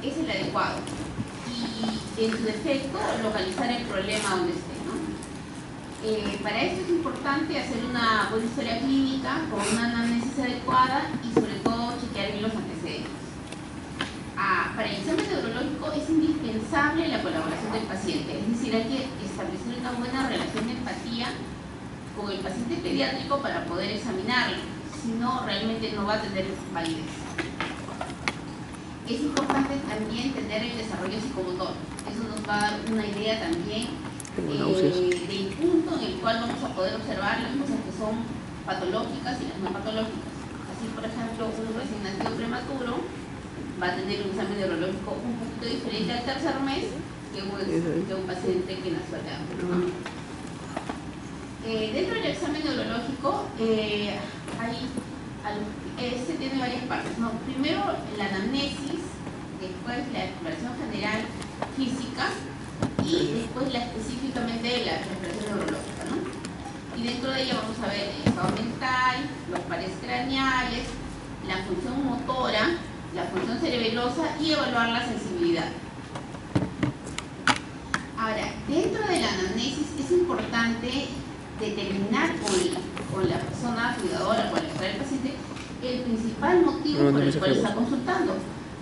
es el adecuado y en su defecto localizar el problema donde esté, ¿no? Para esto es importante hacer una buena historia clínica con una anamnesis adecuada y sobre todo chequear bien los antecedentes. Para el examen neurológico es indispensable la colaboración del paciente, es decir, hay que establecer una buena relación de empatía con el paciente pediátrico para poder examinarlo, si no realmente no va a tener validez. Es importante también tener el desarrollo psicomotor, eso nos va a dar una idea también del punto en el cual vamos a poder observar las cosas que son patológicas y las no patológicas. Así, por ejemplo, un recién nacido prematuro va a tener un examen neurológico un poquito diferente al tercer mes que un paciente que nació de hambre, ¿no? Dentro del examen neurológico este tiene varias partes, ¿no? Primero la anamnesis, después la exploración general física y después específicamente la exploración neurológica, ¿no? Y dentro de ella vamos a ver el estado mental, los pares craneales, la función motora, la función cerebelosa y evaluar la sensibilidad. Ahora, dentro de la anamnesis es importante determinar con la persona cuidadora, con el paciente, el principal motivo por el cual está consultando,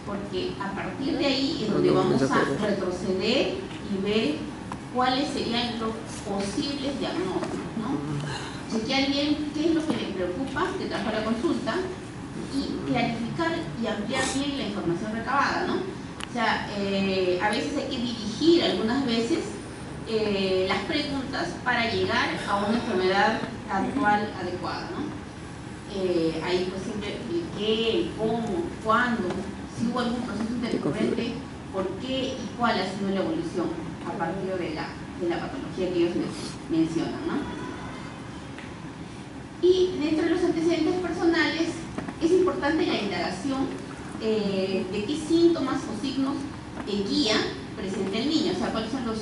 porque a partir de ahí es donde vamos a retroceder y ver cuáles serían los posibles diagnósticos, ¿no? Chequear bien qué es lo que le preocupa que trajo a la consulta y clarificar y ampliar bien la información recabada, ¿no? O sea, a veces hay que dirigir algunas veces las preguntas para llegar a una enfermedad actual adecuada, ¿no? Ahí pues siempre el qué, el cómo, cuándo, si hubo algún proceso intercurrente, por qué y cuál ha sido la evolución a partir de la patología que ellos mencionan, ¿no? Y dentro de los antecedentes personales es importante la indagación de qué síntomas o signos guía presenta el niño, o sea, cuáles son los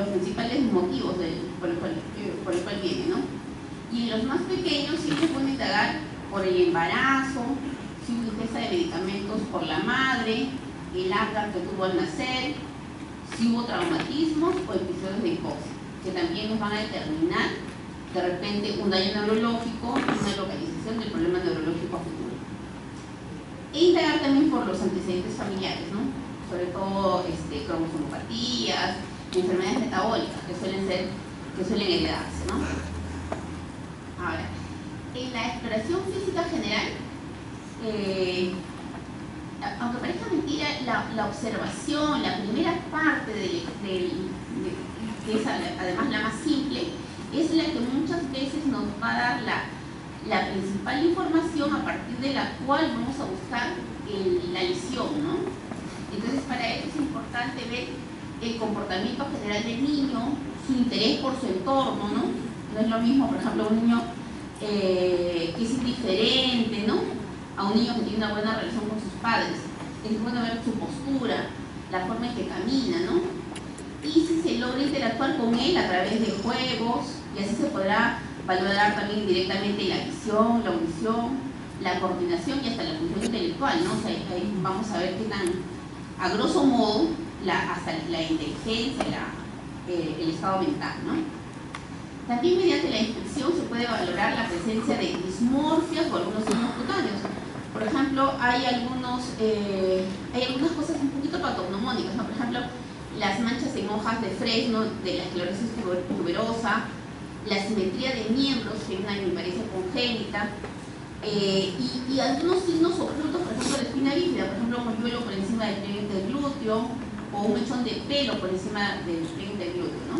principales motivos por el cual viene, ¿no? Y en los más pequeños siempre pueden indagar por el embarazo, si hubo ingesta de medicamentos por la madre, el ácar que tuvo al nacer, si hubo traumatismos o episodios de hipoxia, que también nos van a determinar de repente un daño neurológico y una localización del problema neurológico a futuro. E indagar también por los antecedentes familiares, ¿no? Sobre todo cromosomopatías, enfermedades metabólicas que suelen heredarse, ¿no? Ahora, en la exploración física general, aunque parezca mentira, la observación, la primera parte que es además la más simple, es la que muchas veces nos va a dar la principal información a partir de la cual vamos a buscar la lesión, ¿no? Entonces, para ello es importante ver el comportamiento general del niño, su interés por su entorno, ¿no? No es lo mismo, por ejemplo, un niño que es indiferente, ¿no? A un niño que tiene una buena relación con sus padres. Es bueno ver su postura, la forma en que camina, ¿no? Y si se logra interactuar con él a través de juegos, y así se podrá valorar también directamente la visión, la audición, la coordinación y hasta la función intelectual, ¿no? O sea, ahí vamos a ver qué tan, a grosso modo, hasta la inteligencia, el estado mental, ¿no? También mediante la inspección se puede valorar la presencia de dismorfias o algunos signos cutáneos. Por ejemplo, hay algunas cosas un poquito patognomónicas, ¿no? Por ejemplo, las manchas en hojas de fresno de la esclerosis tuberosa, la simetría de miembros, que es una hemiparesia congénita, y algunos signos ocultos, por ejemplo, la espina bífida, por ejemplo, un hoyuelo por encima del pliegue del glúteo, o un mechón de pelo por encima del pliegue del glúteo, ¿no?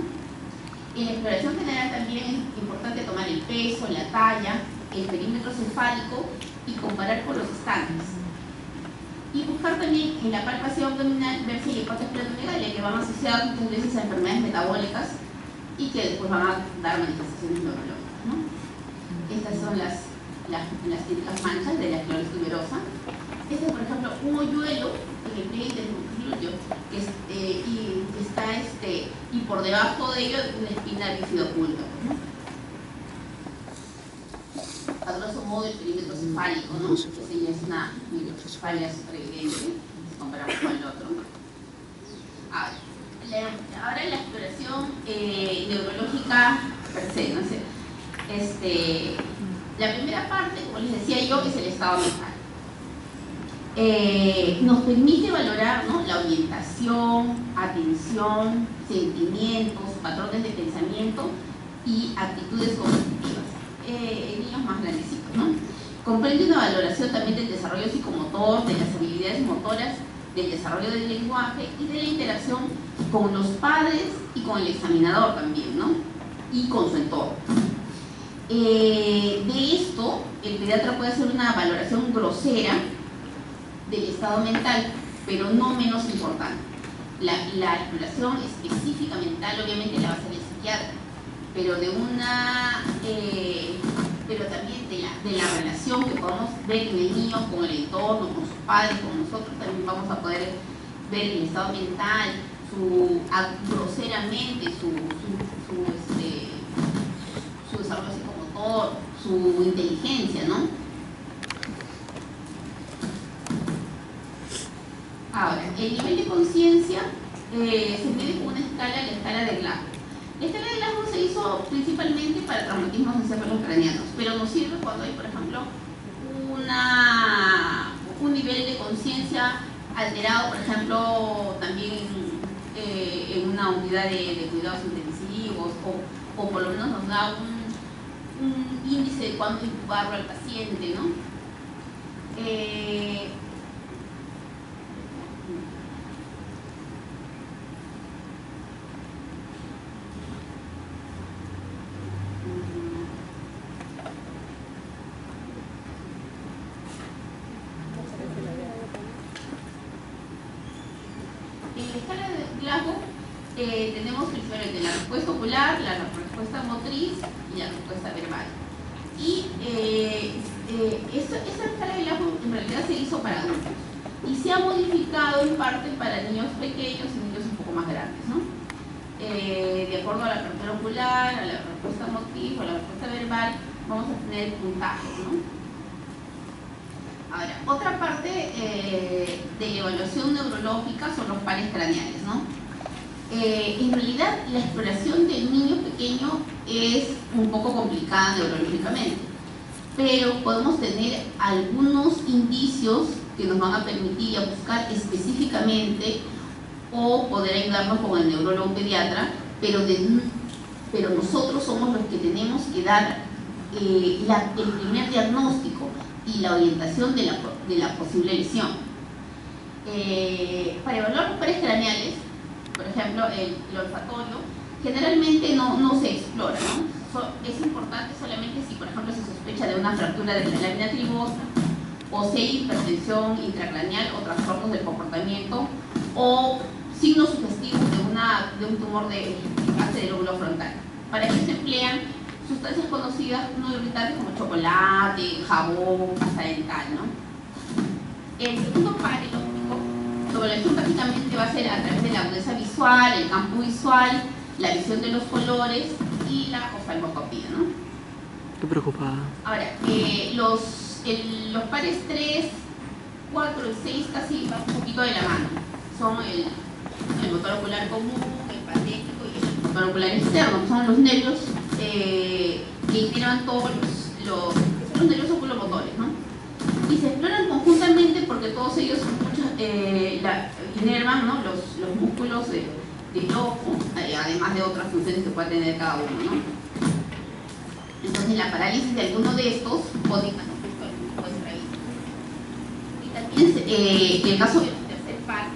En la exploración general también es importante tomar el peso, la talla, el perímetro cefálico y comparar con los estándares. Y buscar también en la palpación abdominal ver si hay hepatitis pleuromegalia, que van asociados muchas veces a enfermedades metabólicas y que después van a dar manifestaciones neurológicas, ¿no? Estas son las típicas manchas de la esclerosis tuberosa. Este es, por ejemplo, un hoyuelo en el pliegue del glúteo y por debajo de ello una espina bífida oculta, ¿no? A grosso modo el perímetro cefálico, ¿no? Que ya es una microcefalia superevidente, comparamos con el otro, ¿no? Ahora la exploración neurológica per se, ¿no? La primera parte, como les decía yo, es el estado mental. Nos permite valorar, ¿no?, la orientación, atención, sentimientos, patrones de pensamiento y actitudes cognitivas en niños más grandecitos, ¿no? Comprende una valoración también del desarrollo psicomotor, de las habilidades motoras, del desarrollo del lenguaje y de la interacción con los padres y con el examinador también, ¿no? Y con su entorno. De esto, el pediatra puede hacer una valoración grosera del estado mental, pero no menos importante. La exploración específica mental obviamente la va a hacer el psiquiatra, pero pero también de la relación que podemos ver en el niño con el entorno, con sus padres, con nosotros, también vamos a poder ver el estado mental, groseramente su desarrollo psicomotor, su inteligencia, ¿no? Ahora, el nivel de conciencia se mide con una escala, la escala de Glasgow. La escala de Glasgow se hizo principalmente para traumatismos encefalocranianos, pero nos sirve cuando hay, por ejemplo, un nivel de conciencia alterado, por ejemplo, también en una unidad de cuidados intensivos, o por lo menos nos da un índice de cuánto incubarlo al paciente, ¿no? Tenemos principalmente la respuesta ocular, la respuesta motriz y la respuesta verbal. Y esta escala de Glasgow en realidad se hizo para adultos y se ha modificado en parte para niños pequeños y niños un poco más grandes, ¿no? De acuerdo a la apertura ocular, a la respuesta motriz o a la respuesta verbal, vamos a tener puntajes, ¿no? Ahora, otra parte de la evaluación neurológica son los pares craneales, ¿no? En realidad, la exploración del niño pequeño es un poco complicada neurológicamente, pero podemos tener algunos indicios que nos van a permitir buscar específicamente o poder ayudarnos con el neurólogo pediatra, pero nosotros somos los que tenemos que dar el primer diagnóstico y la orientación de la posible lesión. Para evaluar los pares craneales, por ejemplo, el olfatorio, generalmente no se explora, ¿no? Es importante solamente si, por ejemplo, se sospecha de una fractura de la lámina tribosa, o si hay hipertensión intracraneal o trastornos del comportamiento, o signos sugestivos de un tumor de fase del lóbulo frontal. Para ello se emplean sustancias conocidas no irritantes como chocolate, jabón, pasta dental, ¿no? El segundo par, el óptico, su evaluación básicamente va a ser a través de la agudeza visual, el campo visual, la visión de los colores y la oftalmoscopía, ¿no? Estoy preocupada. Ahora, los pares 3, 4 y 6 casi van un poquito de la mano. Son el motor ocular común, el patético y el motor ocular externo. Son los nervios que integran todos los nervios oculomotores, ¿no? Y se exploran conjuntamente porque todos ellos inervan, ¿no?, los músculos del ojo, además de otras funciones que puede tener cada uno, ¿no? Entonces la parálisis de alguno de estos puede y también en el caso del tercer par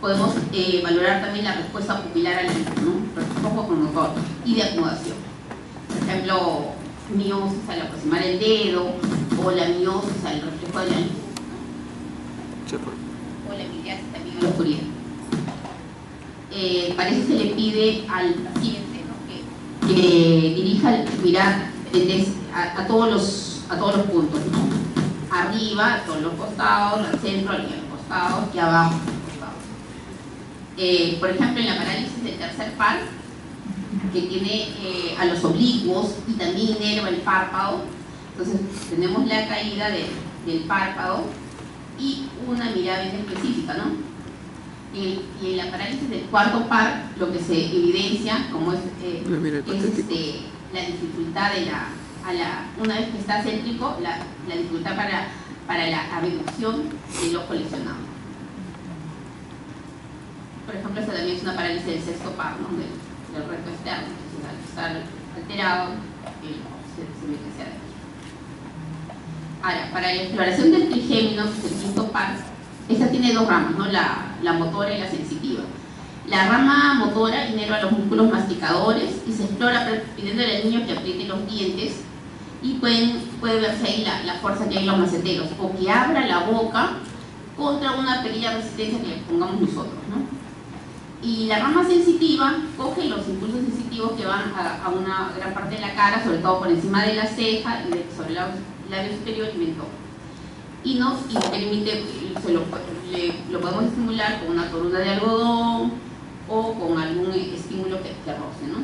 podemos valorar también la respuesta pupilar al ritmo, ¿no?, ojo con motor y de acomodación. Por ejemplo, miosis al aproximar el dedo, o la miosis al reflejo de la luz, ¿no? O la miriasis también a la oscuridad. Para eso se le pide al paciente, ¿no?, que dirija el mirar a todos los puntos, ¿no? Arriba, a todos los costados, al centro, a los costados y abajo a los costados. Por ejemplo, en la parálisis del tercer par, que tiene a los oblicuos y también inerva el párpado, entonces tenemos la caída del párpado y una mirada bien específica, ¿no? Y en la parálisis del cuarto par, lo que se evidencia como es la dificultad de una vez que está céntrico, la dificultad para la abducción del ojo lesionado. Por ejemplo, esta también es una parálisis del sexto par, ¿no? del recto externo. Entonces, al estar alterado, se mete hacia adentro. Ahora, para la exploración del trigémino, que es el quinto par, esta tiene dos ramas, ¿no? La motora y la sensitiva. La rama motora inerva los músculos masticadores y se explora pidiéndole al niño que apriete los dientes, y puede verse ahí la fuerza que hay en los maceteros, o que abra la boca contra una pequeña resistencia que le pongamos nosotros, ¿no? Y la rama sensitiva coge los impulsos sensitivos que van a una gran parte de la cara, sobre todo por encima de la ceja y sobre el labio superior y mentón. Y permite, lo podemos estimular con una torunda de algodón o con algún estímulo que roce, ¿no?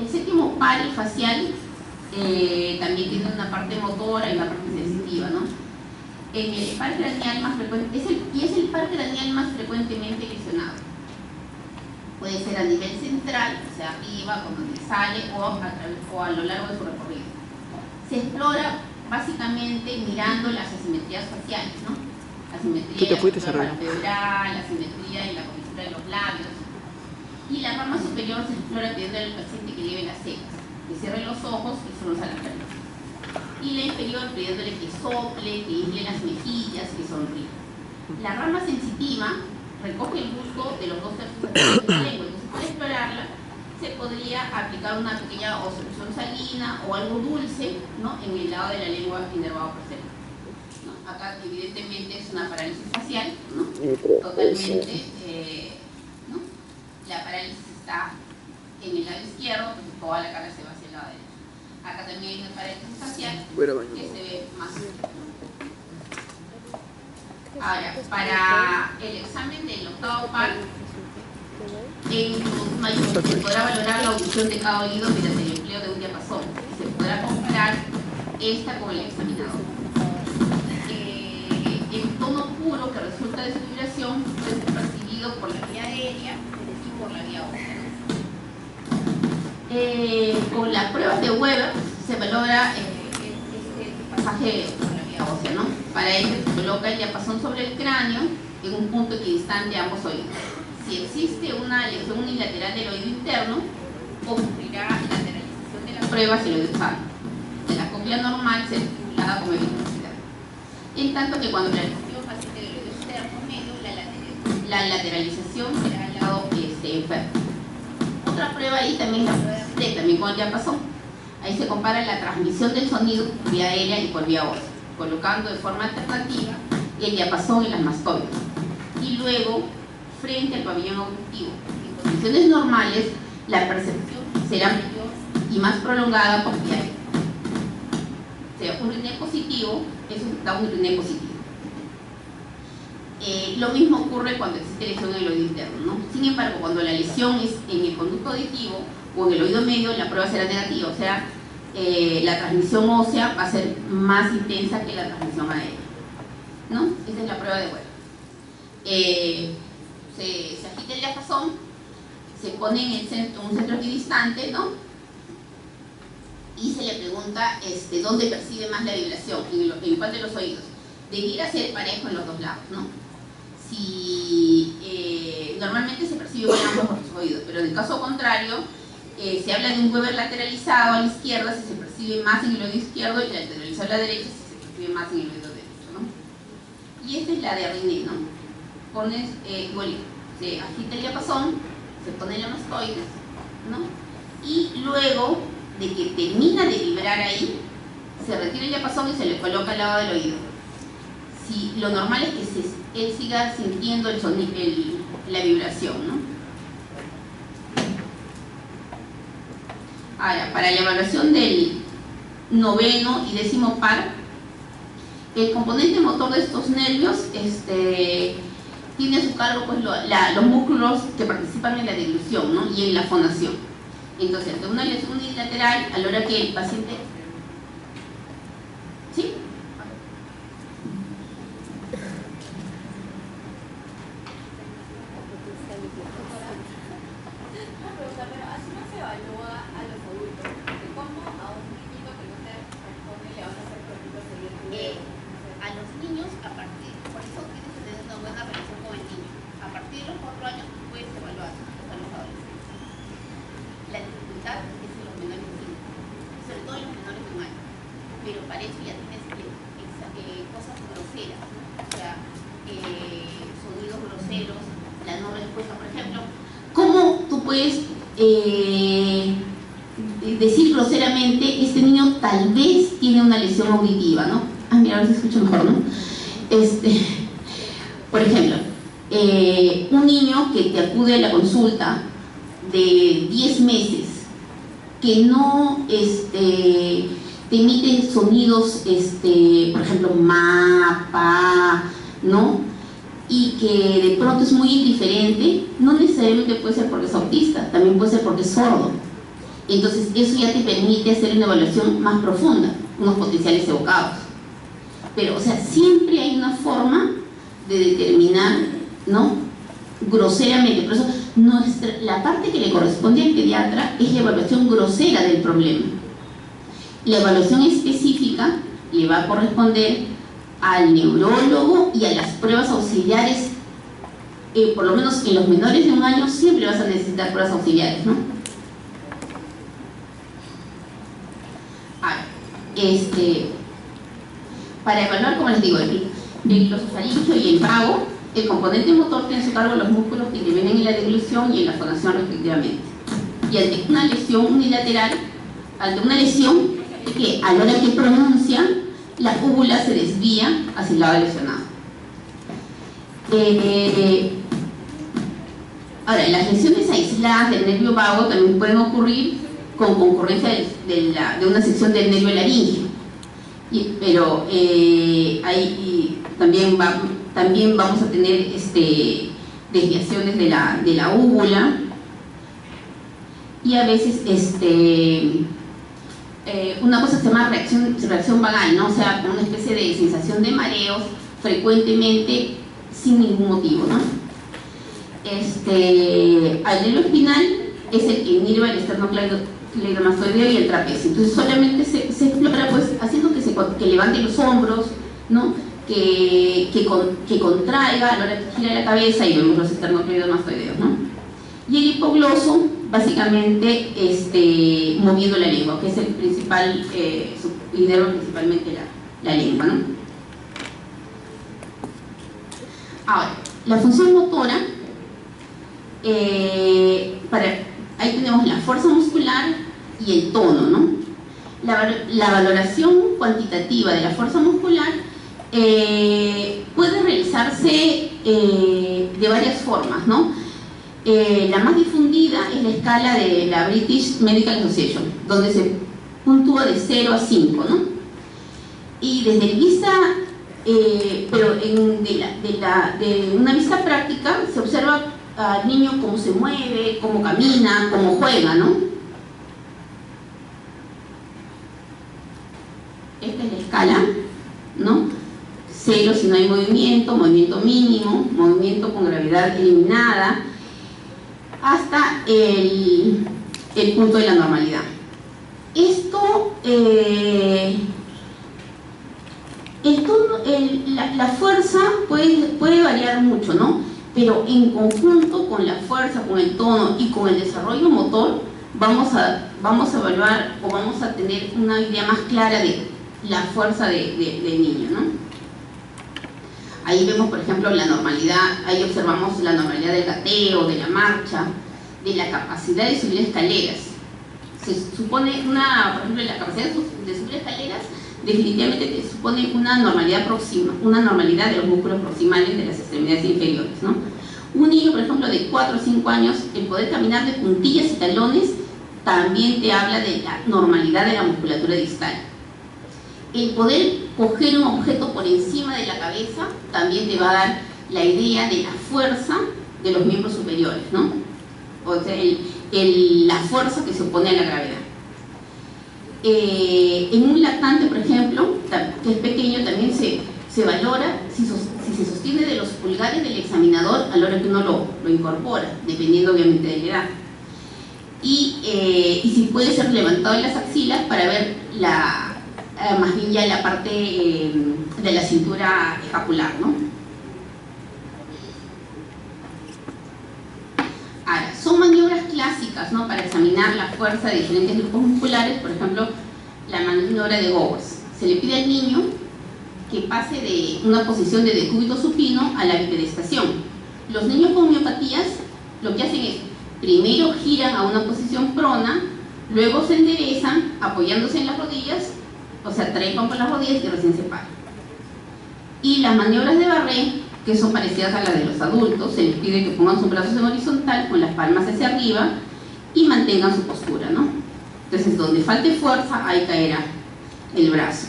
El séptimo par, el facial, también tiene una parte motora y una parte sensitiva, ¿no? En el par craneal más frecuente, es el par craneal más frecuentemente lesionado. Puede ser a nivel central, o sea, arriba, por donde sale, o a lo largo de su recorrido. Se explora básicamente mirando las asimetrías faciales, ¿no? Asimetría palpebral, la asimetría y la comisura de los labios. Y la rama superior se explora pidiendo al paciente que lleve las cejas, que cierre los ojos y frunza las nariz. Y la inferior pidiéndole que sople, que infle las mejillas, que sonríe. La rama sensitiva recoge el gusto de los dos tercios de la lengua, entonces para explorarla se podría aplicar una pequeña o solución salina o algo dulce, ¿no? En el lado de la lengua inervado posterior, ¿no? Acá evidentemente es una parálisis facial, ¿no? Totalmente, ¿no? La parálisis está en el lado izquierdo, porque toda la cara se va hacia el lado derecho. Acá también hay una parálisis facial que se ve más. Ahora, para el examen del octavo par, se podrá valorar la audición de cada oído mediante el empleo de un diapasón. Se podrá comparar esta con el examinador. El tono puro que resulta de su vibración puede ser percibido por la vía aérea y por la vía ósea. Con las pruebas de Weber se valora este pasaje por la vía ósea, ¿no? Para ello se coloca el diapasón sobre el cráneo en un punto equidistante de ambos oídos. Si existe una lesión unilateral del oído interno, ocurrirá lateralización de la prueba hacia el oído sano. De la copia normal será estimulada con electricidad. En tanto que cuando la lesión paciente del oído externo medio, la lateralización será al lado enfermo. Otra prueba ahí también es la prueba de también con el diapasón. Ahí se compara la transmisión del sonido por vía aérea y por vía ósea, colocando de forma alternativa el diapasón en las mastoides. Y luego, frente al pabellón auditivo, en condiciones normales, la percepción será mayor y más prolongada por vía aérea. O sea, un RINE positivo, eso da un RINE positivo. Lo mismo ocurre cuando existe lesión en el oído interno, ¿no? Sin embargo, cuando la lesión es en el conducto auditivo o en el oído medio, la prueba será negativa, o sea, la transmisión ósea va a ser más intensa que la transmisión aérea, ¿no? Esa es la prueba de Weber. Se agita el diapasón, se pone en un centro equidistante, ¿no? Y se le pregunta dónde percibe más la vibración, en cuál de los oídos. Debiera ser parejo en los dos lados, ¿no? Normalmente se percibe igual en ambos oídos, pero en el caso contrario, se habla de un Weber lateralizado a la izquierda si se percibe más en el oído izquierdo, y lateralizado a la derecha si se percibe más en el oído derecho, ¿no? Y esta es la de RINE, ¿no? Pones igualito, se agita el diapasón, se pone la mastoides, ¿no? Y luego de que termina de vibrar ahí, se retira el diapasón y se le coloca al lado del oído. Si lo normal es que él siga sintiendo el sonido, la vibración, ¿no? Ahora, para la evaluación del noveno y décimo par, el componente motor de estos nervios tiene a su cargo pues, los músculos que participan en la deglución, ¿no? Y en la fonación. Entonces, ante una lesión unilateral, a la hora que el paciente... ¿Sí? dificultad es en los menores de 5, sobre todo en los menores de 1 año. Pero para eso ya tienes cosas groseras, ¿no? O sea, sonidos groseros, la no respuesta, por ejemplo. ¿Cómo tú puedes decir groseramente, este niño tal vez tiene una lesión auditiva, ¿no? Ah, mira, ahora se escucha mejor, ¿no? Por ejemplo, un niño que te acude a la consulta de 10 meses, que no te emite sonidos, por ejemplo, ma, pa, ¿no? Y que de pronto es muy indiferente, no necesariamente puede ser porque es autista, también puede ser porque es sordo. Entonces eso ya te permite hacer una evaluación más profunda, unos potenciales evocados. Pero, o sea, siempre hay una forma de determinar, ¿no? Groseramente. Por eso la parte que le corresponde al pediatra es la evaluación grosera del problema. La evaluación específica le va a corresponder al neurólogo y a las pruebas auxiliares. Por lo menos en los menores de 1 año siempre vas a necesitar pruebas auxiliares, ¿no? Ahora, para evaluar, como les digo, el glosofaringio y el vago, el componente motor tiene a su cargo los músculos que intervienen en la deglución y en la fonación respectivamente. Y ante una lesión unilateral, que a la hora que pronuncia, la úvula se desvía hacia el lado lesionado. Ahora, las lesiones aisladas del nervio vago también pueden ocurrir con concurrencia de una sección del nervio laríngeo. Pero también vamos a tener desviaciones de la úvula, y a veces una cosa que se llama reacción vagal, ¿no? O sea, como una especie de sensación de mareos frecuentemente sin ningún motivo, ¿no? Al nervio espinal es el que inhibe el esternocleidomastoideo y el trapecio. Entonces solamente se explora pues haciendo que levante los hombros, ¿no? Que contraiga a la hora que gira la cabeza y vemos los esternocleidomastoideos, ¿no? Y el hipogloso, básicamente moviendo la lengua, que es el principal, lidera principalmente la lengua, ¿no? Ahora, la función motora, ahí tenemos la fuerza muscular y el tono, ¿no? La valoración cuantitativa de la fuerza muscular puede realizarse de varias formas, ¿no? La más difundida es la escala de la British Medical Association, donde se puntúa de 0 a 5, ¿no? Y desde el vista, pero de una vista práctica, se observa al niño cómo se mueve, cómo camina, cómo juega, ¿no? Esta es la escala, ¿no? 0 si no hay movimiento, movimiento mínimo, movimiento con gravedad eliminada, hasta el punto de la normalidad. Esto, la fuerza puede variar mucho, ¿no? Pero en conjunto con la fuerza, con el tono y con el desarrollo motor, vamos a evaluar o vamos a tener una idea más clara de la fuerza del niño, ¿no? Ahí vemos, por ejemplo, la normalidad, ahí observamos la normalidad del gateo, de la marcha, de la capacidad de subir escaleras. Se supone por ejemplo, la capacidad de subir escaleras definitivamente te supone una normalidad próxima, una normalidad de los músculos proximales de las extremidades inferiores, ¿no? Un niño, por ejemplo, de 4 o 5 años, el poder caminar de puntillas y talones también te habla de la normalidad de la musculatura distal. El poder coger un objeto por encima de la cabeza también te va a dar la idea de la fuerza de los miembros superiores, ¿no? O sea, la fuerza que se opone a la gravedad. En un lactante, por ejemplo, que es pequeño, también se valora si se sostiene de los pulgares del examinador a la hora que uno lo incorpora, dependiendo obviamente de la edad. Y si puede ser levantado en las axilas para ver más bien ya la parte de la cintura escapular, ¿no? Ahora, son maniobras clásicas, ¿no?, para examinar la fuerza de diferentes grupos musculares. Por ejemplo, la maniobra de Gowers. Se le pide al niño que pase de una posición de decúbito supino a la bipedestación. Los niños con miopatías lo que hacen es, primero giran a una posición prona, luego se enderezan apoyándose en las rodillas, o sea, trepan por las rodillas y recién se paran. Y las maniobras de Barré, que son parecidas a las de los adultos, se les pide que pongan sus brazos en horizontal con las palmas hacia arriba y mantengan su postura, ¿no? Entonces, donde falte fuerza, ahí caerá el brazo.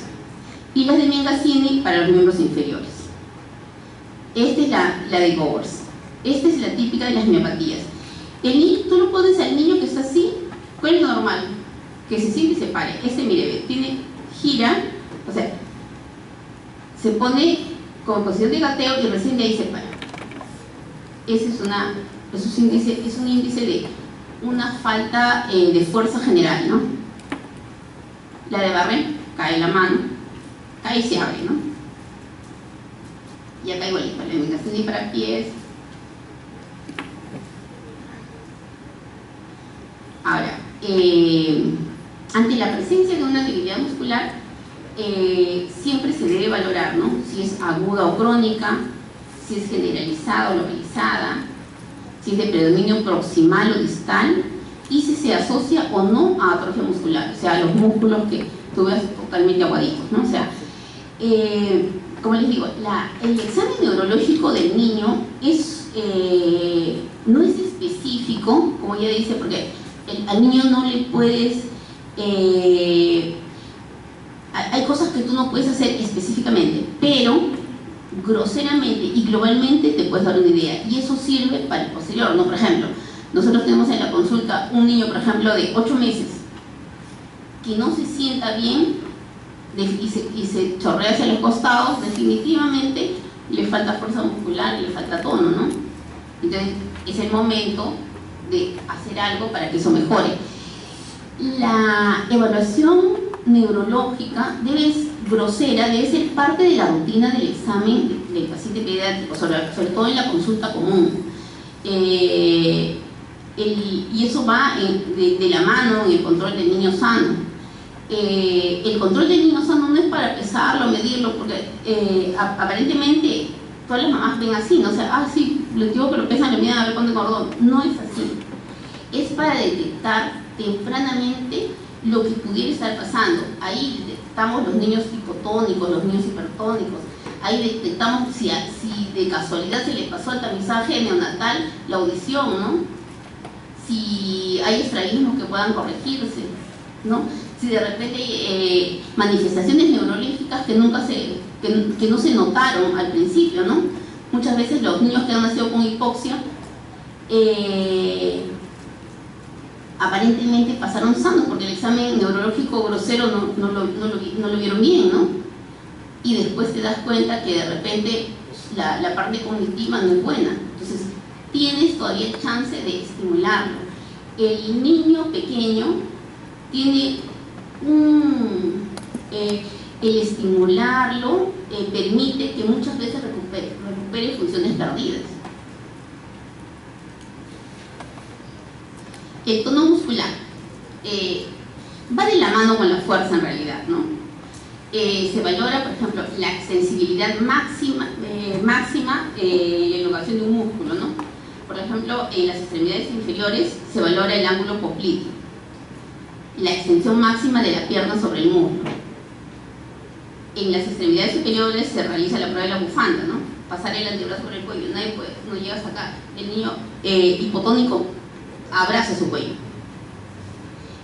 Y las de Miangasini para los miembros inferiores. Esta es la de Gowers. Esta es la típica de las miopatías. El niño, tú lo pones al niño que está así, ¿cuál es normal? Que se siente y se pare. Este, mire, tiene, gira, o sea, se pone como posición de gateo y recién de ahí se para. Ese es un índice de una falta de fuerza general, ¿no? La de Barré, cae la mano, cae y se abre, ¿no? Y acá igualito, la Miangasini para pies. Ahora, ante la presencia de una debilidad muscular, siempre se debe valorar, ¿no?, si es aguda o crónica, si es generalizada o localizada, si es de predominio proximal o distal, y si se asocia o no a atrofia muscular, o sea, los músculos que tú ves totalmente aguaditos, ¿no? O sea, como les digo, el examen neurológico del niño no es específico, como ella dice, porque al niño no le puedes... hay cosas que tú no puedes hacer específicamente, pero groseramente y globalmente te puedes dar una idea, y eso sirve para el posterior, ¿no? Por ejemplo, nosotros tenemos en la consulta un niño, por ejemplo, de 8 meses que no se sienta bien y se chorrea hacia los costados. Definitivamente le falta fuerza muscular y le falta tono, ¿no? Entonces es el momento de hacer algo para que eso mejore. La evaluación neurológica grosera debe ser parte de la rutina del examen del paciente pediátrico, sobre todo en la consulta común. Y eso va de la mano en el control del niño sano. El control del niño sano no es para pesarlo, medirlo, porque aparentemente todas las mamás ven así, ¿no? O sea, sí, les digo que lo pesan, le miran a ver cuánto engordó. No es así. Es para detectar tempranamente lo que pudiera estar pasando. Ahí detectamos los niños hipotónicos, los niños hipertónicos. Ahí detectamos si de casualidad se le pasó al tamizaje neonatal la audición, ¿no? Si hay estrabismos que puedan corregirse, ¿no? Si de repente manifestaciones neurológicas que no se notaron al principio, ¿no? Muchas veces los niños que han nacido con hipoxia aparentemente pasaron sanos porque el examen neurológico grosero no lo vieron bien, ¿no? Y después te das cuenta que de repente la parte cognitiva no es buena. Entonces tienes todavía chance de estimularlo. El niño pequeño tiene el estimularlo permite que muchas veces recupere funciones perdidas. El tono muscular va de la mano con la fuerza en realidad, ¿no? Se valora, por ejemplo, la extensibilidad máxima y la elongación de un músculo, ¿no? Por ejemplo, en las extremidades inferiores se valora el ángulo popliteo, la extensión máxima de la pierna sobre el muslo. En las extremidades superiores se realiza la prueba de la bufanda, ¿no? Pasar el antebrazo por el cuello, nadie puede, no llega hasta acá. El niño hipotónico abraza su cuello.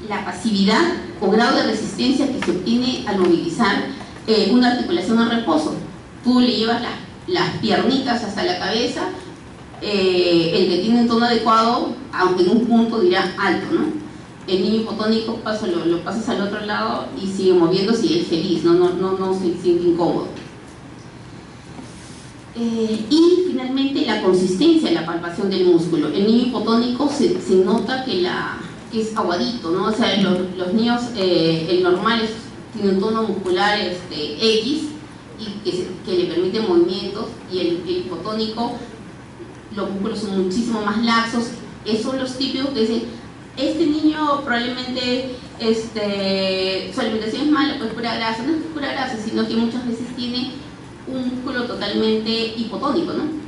La pasividad o grado de resistencia que se obtiene al movilizar una articulación en reposo. Tú le llevas las piernitas hasta la cabeza, el que tiene un tono adecuado, aunque en un punto dirá alto, ¿no? El niño hipotónico lo pasas al otro lado y sigue moviéndose y es feliz, no se siente incómodo. Y finalmente la consistencia en la palpación del músculo. El niño hipotónico se nota que es aguadito, ¿no? O sea, los niños, el normal tiene un tono muscular X y que le permite movimientos, y el hipotónico, los músculos son muchísimo más laxos, Esos son los típicos que dicen, este niño probablemente su alimentación es mala, pues pura grasa. No es pura grasa, sino que muchas veces tiene un músculo totalmente hipotónico, ¿no?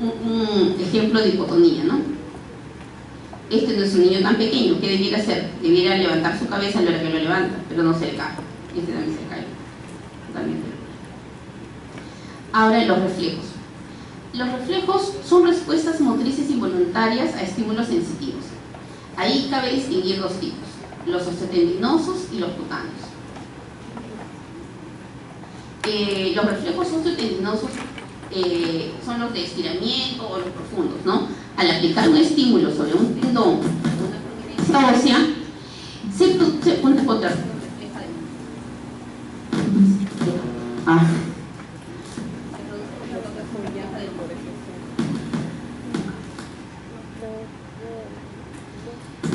Un ejemplo de hipotonía, ¿no? Este no es un niño tan pequeño, ¿qué debiera hacer? Debiera levantar su cabeza a la hora que lo levanta, pero no se le cae. Este también se cae. Totalmente. Ahora los reflejos. Los reflejos son respuestas motrices involuntarias a estímulos sensitivos. Ahí cabe distinguir dos tipos, los osteotendinosos y los cutáneos. Los reflejos osteotendinosos son los de estiramiento o los profundos, ¿no? Al aplicar un estímulo sobre un tendón, una prominencia ósea, se pone otra.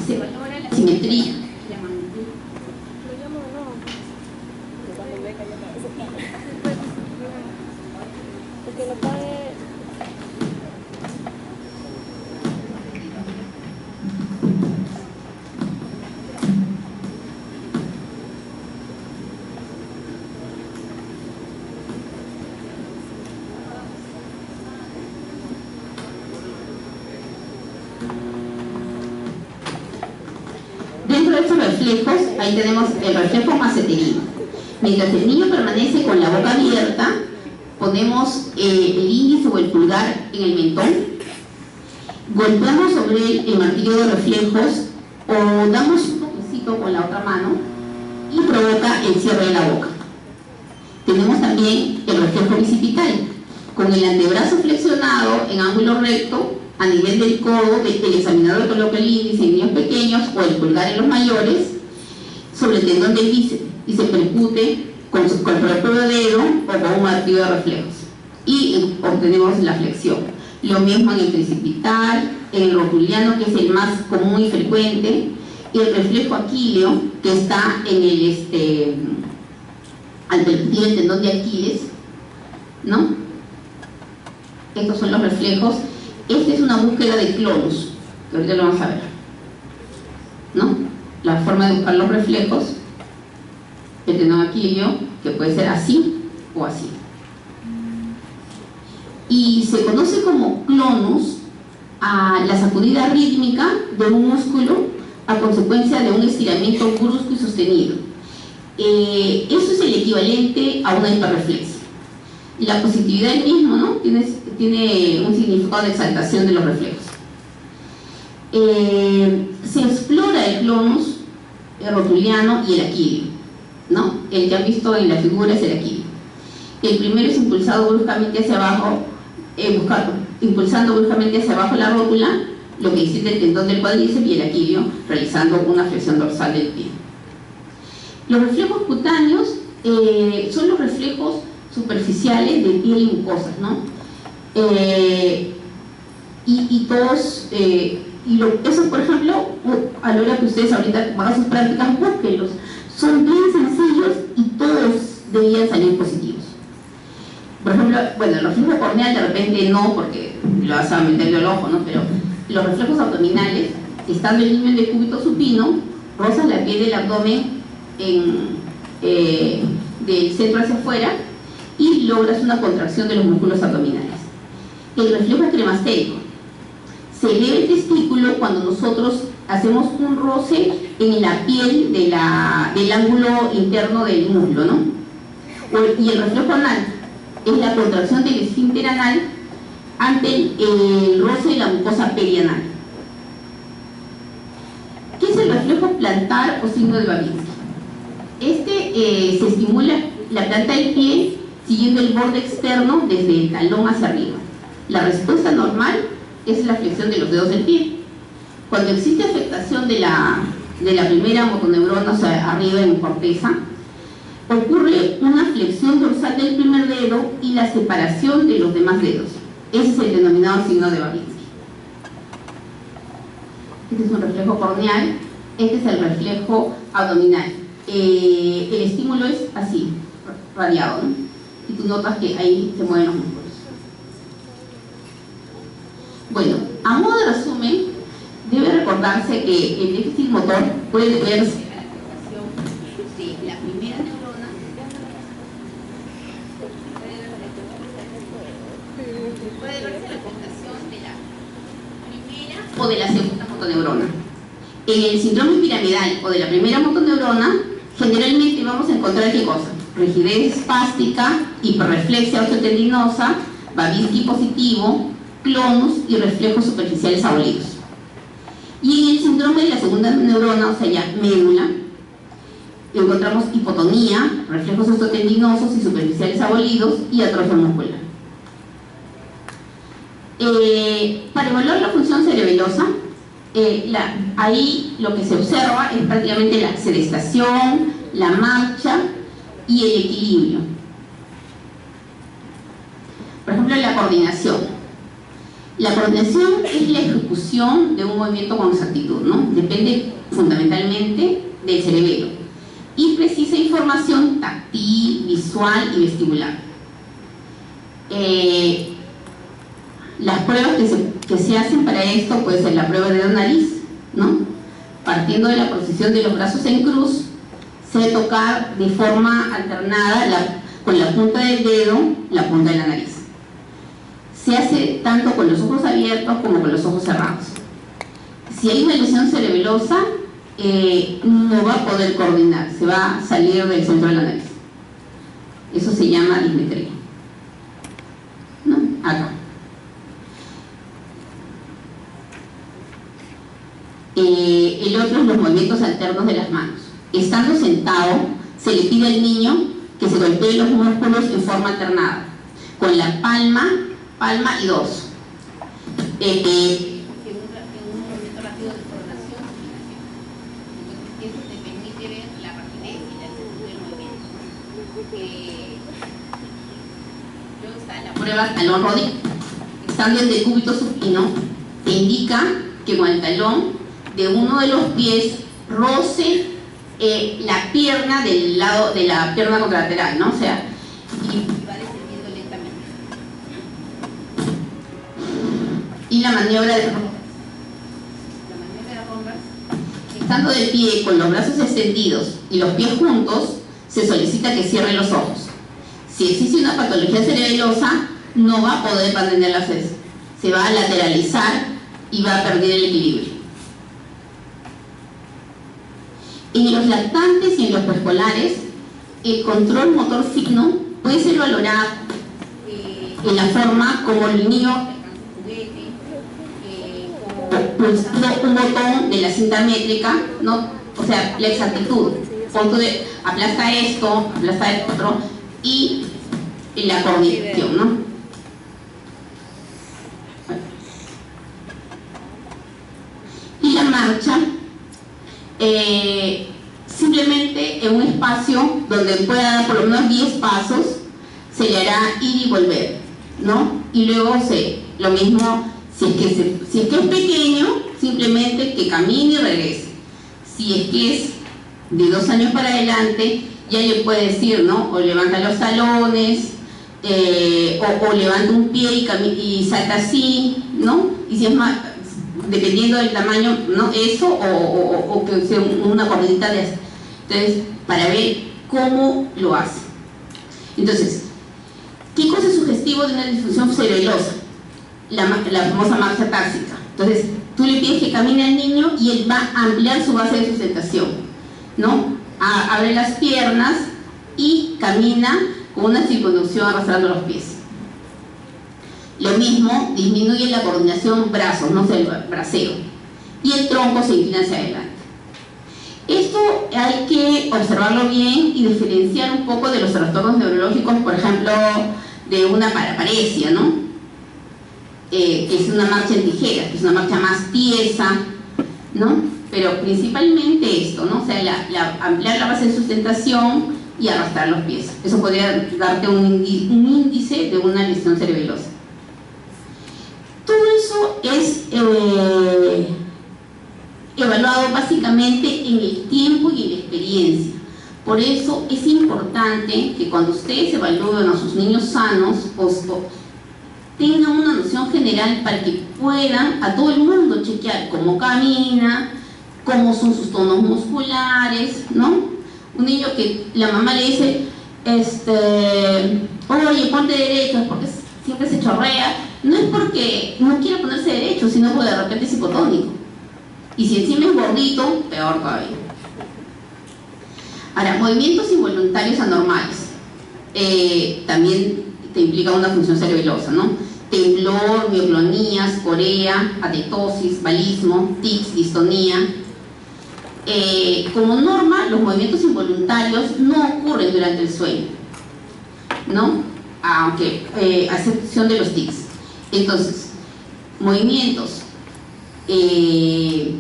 Se valora la simetría. Dentro de estos reflejos, ahí tenemos el reflejo maceterino. Mientras el niño permanece con la boca abierta, ponemos el índice o el pulgar en el mentón, golpeamos sobre él el martillo de reflejos o damos un toquecito con la otra mano y provoca el cierre de la boca. Tenemos también el reflejo bicipital, con el antebrazo flexionado en ángulo recto a nivel del codo, el examinador coloca el índice en niños pequeños o el pulgar en los mayores sobre el tendón del bíceps y se percute con el propio dedo o con un martillo de reflejos y obtenemos la flexión. Lo mismo en el tricipital, en el rotuliano, que es el más común y frecuente, y el reflejo aquileo, que está en el al percutir el tendón de Aquiles, ¿no? Estos son los reflejos. Esta es una búsqueda de clonus, que ahorita lo vamos a ver, ¿no? La forma de buscar los reflejos, el tendón aquileo, que puede ser así o así. Y se conoce como clonus a la sacudida rítmica de un músculo a consecuencia de un estiramiento brusco y sostenido. Eso es el equivalente a una hiperreflexia. La positividad del mismo, ¿no? Tiene un significado de exaltación de los reflejos. Se explora el clonus, el rotuliano y el aquileo, ¿no? El que han visto en la figura es el aquileo. El primero es impulsado bruscamente hacia abajo, impulsando bruscamente hacia abajo la rótula, lo que excita el tendón del cuádriceps, y el aquileo realizando una flexión dorsal del pie. Los reflejos cutáneos son los reflejos superficiales de piel y mucosas, ¿no? Esos, por ejemplo, a la hora que ustedes ahorita van a sus prácticas, búsquenlos. Son bien sencillos y todos deberían salir positivos. Por ejemplo, bueno, el reflejo corneal de repente no, porque lo vas a meterle al ojo, ¿no? Pero los reflejos abdominales, estando el niño en decúbito supino, rozas la piel del abdomen del centro hacia afuera y logras una contracción de los músculos abdominales. El reflejo cremastérico se eleva el testículo cuando nosotros hacemos un roce en la piel del ángulo interno del muslo, ¿no? Y el reflejo anal es la contracción del esfínter anal ante el roce de la mucosa perianal. ¿Qué es el reflejo plantar o signo de Babinski? Se estimula la planta del pie siguiendo el borde externo desde el talón hacia arriba. La respuesta normal es la flexión de los dedos del pie. Cuando existe afectación de la primera motoneurona, o sea, arriba en corteza, ocurre una flexión dorsal del primer dedo y la separación de los demás dedos. Ese es el denominado signo de Babinski. Este es un reflejo corneal, este es el reflejo abdominal. El estímulo es así, radiado, ¿no? Y tú notas que ahí se mueven los músculos. Bueno, A modo de resumen, debe recordarse que el déficit motor puede verse a la afectación de la primera neurona, puede verse la afectación de la primera o de la segunda motoneurona. En el síndrome piramidal o de la primera motoneurona, generalmente vamos a encontrar ¿qué cosa? Rigidez espástica, hiperreflexia osteotendinosa, Babinski positivo, clonus y reflejos superficiales abolidos. Y en el síndrome de la segunda neurona, o sea ya médula, encontramos hipotonía, reflejos osteotendinosos y superficiales abolidos y atrofia muscular. Para evaluar la función cerebelosa, ahí lo que se observa es prácticamente la sedestación, la marcha y el equilibrio. Por ejemplo, la coordinación. La coordinación es la ejecución de un movimiento con exactitud, ¿no? Depende fundamentalmente del cerebelo y precisa información táctil, visual y vestibular. Las pruebas que se hacen para esto puede ser la prueba de dedo-nariz, ¿no? Partiendo de la posición de los brazos en cruz, se debe tocar de forma alternada con la punta del dedo, la punta de la nariz. Se hace tanto con los ojos abiertos como con los ojos cerrados. Si hay una lesión cerebelosa, no va a poder coordinar, se va a salir del centro de la nariz. Eso se llama dismetría, ¿no? Acá. El otro es los movimientos alternos de las manos. Estando sentado, se le pide al niño que se golpee los músculos en forma alternada, con la palma y dorso. En un movimiento rápido de coordinación y coordinación. Entonces, eso te permite ver la rapidez y la exactitud del movimiento. Luego está la prueba talón-rodilla. Estando en decúbito supino, te indica que con el talón de uno de los pies roce la pierna del lado de la pierna contralateral, ¿no? O sea, y va descendiendo lentamente. Y la maniobra de rondas. La maniobra de rondas, estando de pie con los brazos extendidos y los pies juntos, se solicita que cierre los ojos. Si existe una patología cerebelosa, no va a poder mantener la cesta. Se va a lateralizar y va a perder el equilibrio. En los lactantes y en los preescolares, el control motor fino puede ser valorado en la forma como el niño pulsando un botón de la cinta métrica, ¿no? O sea, la exactitud. Punto de aplasta esto, aplasta el otro, y la coordinación, ¿no? Y la marcha, simplemente en un espacio donde pueda dar por lo menos 10 pasos, se le hará ir y volver, ¿no? Y luego lo mismo, si es que es pequeño, simplemente que camine y regrese. Si es que es de 2 años para adelante, ya le puede decir, ¿no? O levanta los talones, o levanta un pie y salta así, ¿no? Y si es más, dependiendo del tamaño, ¿no? Eso, o que sea una corridita de... Entonces, para ver cómo lo hace. Entonces, ¿qué cosa es sugestivo de una disfunción cerebelosa? La famosa marcha táxica. Entonces, tú le pides que camine al niño y él va a ampliar su base de sustentación, ¿no? Abre las piernas y camina con una circunducción arrastrando los pies. Lo mismo, disminuye la coordinación brazos, no sé, el braceo, y el tronco se inclina hacia adelante. Esto hay que observarlo bien y diferenciar un poco de los trastornos neurológicos, por ejemplo, de una paraparesia, ¿no? Que es una marcha en tijeras, que es una marcha más tiesa, ¿no? Pero principalmente esto, ¿no? O sea, ampliar la base de sustentación y arrastrar los pies. Eso podría darte un índice de una lesión cerebelosa. Todo eso es evaluado básicamente en el tiempo y en la experiencia. Por eso es importante que cuando ustedes evalúen a sus niños sanos, tengan una noción general para que puedan a todo el mundo chequear cómo camina, cómo son sus tonos musculares, ¿no? Un niño que la mamá le dice, oye, ponte derecho, porque siempre se chorrea, no es porque no quiera ponerse derecho, sino porque de repente es hipotónico. Y si encima es gordito, peor todavía. Ahora, movimientos involuntarios anormales. También te implica una función cerebelosa, ¿no? Temblor, mioclonías, corea, atetosis, balismo, tics, distonía. Como norma, los movimientos involuntarios no ocurren durante el sueño, ¿no? Aunque, a excepción de los tics. Entonces, movimientos de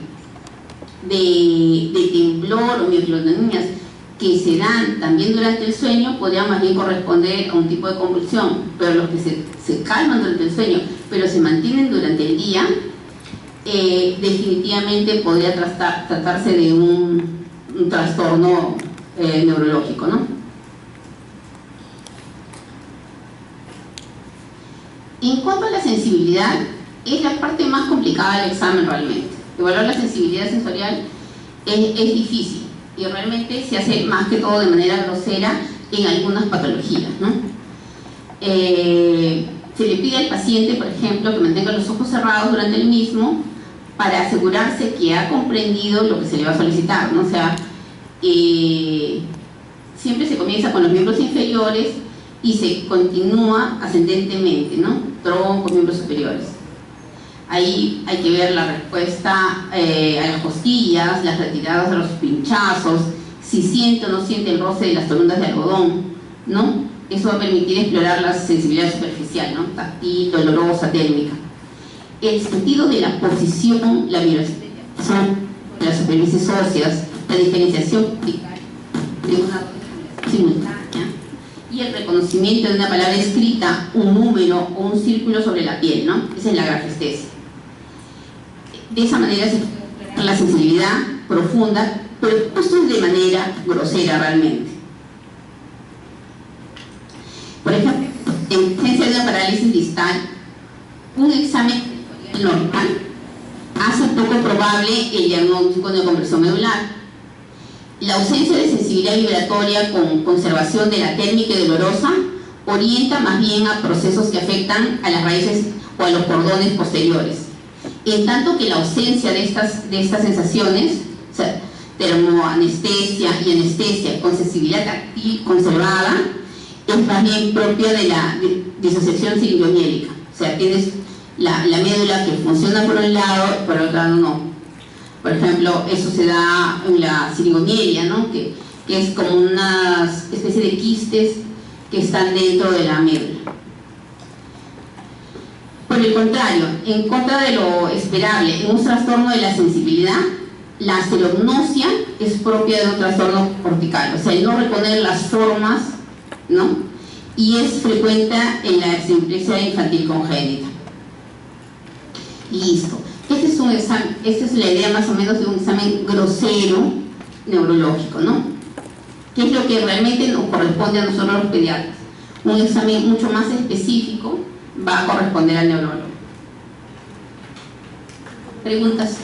temblor o mioclonías que se dan también durante el sueño podrían más bien corresponder a un tipo de convulsión, pero los que se calman durante el sueño pero se mantienen durante el día, definitivamente podría tratarse de un trastorno neurológico, ¿no? En cuanto a la sensibilidad, es la parte más complicada del examen realmente. Evaluar la sensibilidad sensorial es difícil y realmente se hace más que todo de manera grosera en algunas patologías, ¿no? Se le pide al paciente, por ejemplo, que mantenga los ojos cerrados durante el mismo para asegurarse que ha comprendido lo que se le va a solicitar, ¿no? O sea, siempre se comienza con los miembros inferiores y se continúa ascendentemente, ¿no? Tronco, miembros superiores. Ahí hay que ver la respuesta a las costillas, las retiradas de los pinchazos, si siente o no siente el roce de las torundas de algodón, ¿no? Eso va a permitir explorar la sensibilidad superficial, ¿no? Táctil, dolorosa, térmica. El sentido de la posición, la vibración de las superficies óseas, la diferenciación de una simultánea y el reconocimiento de una palabra escrita, un número o un círculo sobre la piel, ¿no? Esa es la grafestesia. De esa manera se explora la sensibilidad profunda, pero esto es de manera grosera realmente. Por ejemplo, en presencia de una parálisis distal, un examen normal hace poco probable el diagnóstico de compresión medular. La ausencia de sensibilidad vibratoria con conservación de la térmica y dolorosa orienta más bien a procesos que afectan a las raíces o a los cordones posteriores. En tanto que la ausencia de estas sensaciones, o sea, termoanestesia y anestesia con sensibilidad táctil conservada, es más bien propia de la disociación siringomiélica. O sea, tienes la médula que funciona por un lado, por otro lado no. Por ejemplo, eso se da en la siringomielia, ¿no? Que es como una especie de quistes que están dentro de la médula. Por el contrario, en contra de lo esperable, en un trastorno de la sensibilidad, la acerognosia es propia de un trastorno cortical, o sea, el no reconocer las formas, ¿no? Y es frecuente en la simplexia infantil congénita. Listo. Este es un examen, esta es la idea más o menos de un examen grosero neurológico, ¿no? ¿Qué es lo que realmente nos corresponde a nosotros los pediatras? Un examen mucho más específico va a corresponder al neurólogo. ¿Preguntas?